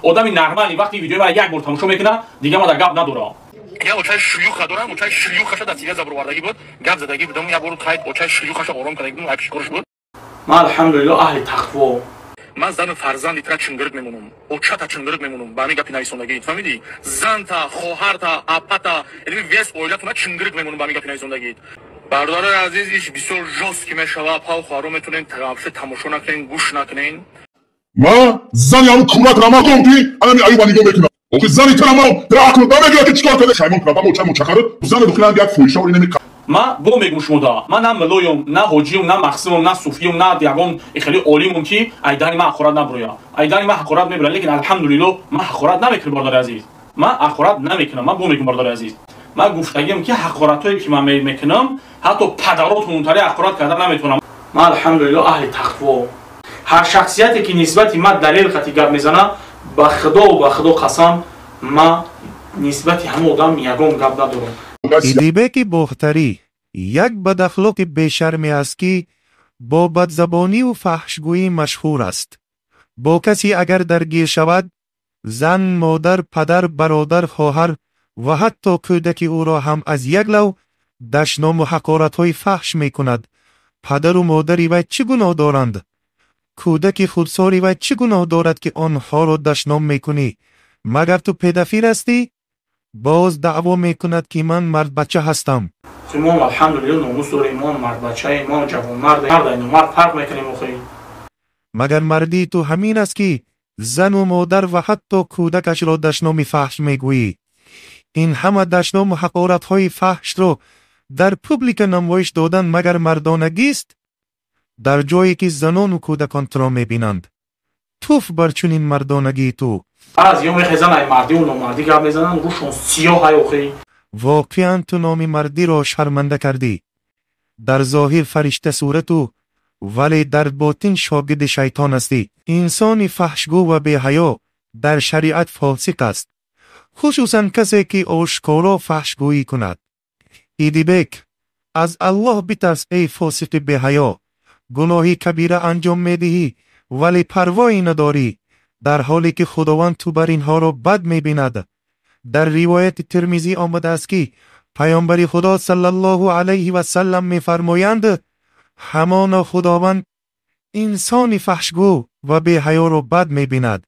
آدمی نرمالی وقتی ویدیو برای یک بار تماشا میکنه دیگه ما در گپ نداره. یا اوچای شیوخ دارم، اوچای شیوخش دستیه زبر وردگی بود، گپ زدگی بودم یا برو خواهید اوچای شیوخش آرام کنه بودم اپش کرش بود. ما الحمدلله اهل تقوا. من زن فرزندی ترا چنگرگ میمونم، اوچا تا چنگرگ میمونم. با همین گپی نایسوندگی، فهمیدی؟ زن تا، خواهر تا، اپا تا، یعنی ویس اویلاتونا چنگرگ میمونم با همین گپی نایسوندگی. برادر عزیز ایش بسیار جوست که میشوه پاو خارو میتونین تقابش تماشا نکنین، گوش نکنین. ما زنی همون کورک را ما کنی، الان می ایوانی گم میکنم. اوکی زنی تو نمو دراکو دامه که چیکار کنه؟ شایمان کنم با موچه مچکاره زن دخترم بیاد فوشا و نمیکنه. ما بو میگم شما دا من نه ملویم نه حاجیم نه مخصوم نه صوفیم نه دیگم خیلی عالیم کی ایدانی ما اخرات نبرویا ایدانی ما اخرات میبره لیکن الحمدلله ما اخرات نمیکنم برادر عزیز ما اخرات نمیکنم ما بو میگم برادر عزیز ما گفتگیم که حقارتایی که من میکنم حتی پدراتون اونطوری اخرات کردن نمیتونم ما الحمدلله اهل تقوا هر شخصیتی که نسبت ما دلیل خطی گپ میزنه با خدا قسم ما نسبت همه آدم یگام گپ ندارم. ایدیبک بختری یک بداخلاق بیشرمی است که با بدزبانی و فحشگویی مشهور است. با کسی اگر درگیر شود زن، مادر، پدر، برادر، خواهر و حتی کودک او را هم از یک لو دشنام و حقارت‌های فحش می کند. پدر و مادری وی چه گناه دارند؟ کودک خودساری وی چه گناه دارد که آنها را دشنام می کنی؟ مگر تو پدافیل هستی؟ باز دعوا می کند که من مرد بچه هستم. ما الحمدلله ناموس داریم، ما مرد بچه، ما جوان مرد فرق میکنیم. مگر مردی تو همین است که زن و مادر و حتی کودکش را دشنام فحش میگویی؟ این همه دشنام و حقارت های فحش را در پوبلیک نمایش دادن مگر مردانگی است؟ در جایی که زنان و کودکان تو را میبینند توف بر چنین مردانگی تو. از یوم خزان ای مردی و نامردی گپ میزنن روشون سیاه های اخی. واقعا تو نام مردی را شرمنده کردی. در ظاهر فرشته صورتو ولی در باطن شاگرد شیطان هستی. انسان فحشگو و بی‌حیا در شریعت فاسق است، خصوصا کسی که آشکارا فحشگویی کند. ایدیبک از الله بترس ای فاسق بی‌حیا. گناهی کبیره انجام میدهی ولی پروایی نداری، در حالی که خداوند تو بر اینها را بد میبیند. در روایت ترمذی آمده است که پیامبر خدا صلی الله علیه و سلم میفرمایند همان خداوند انسان فحشگو و بی‌حیا را بد میبیند.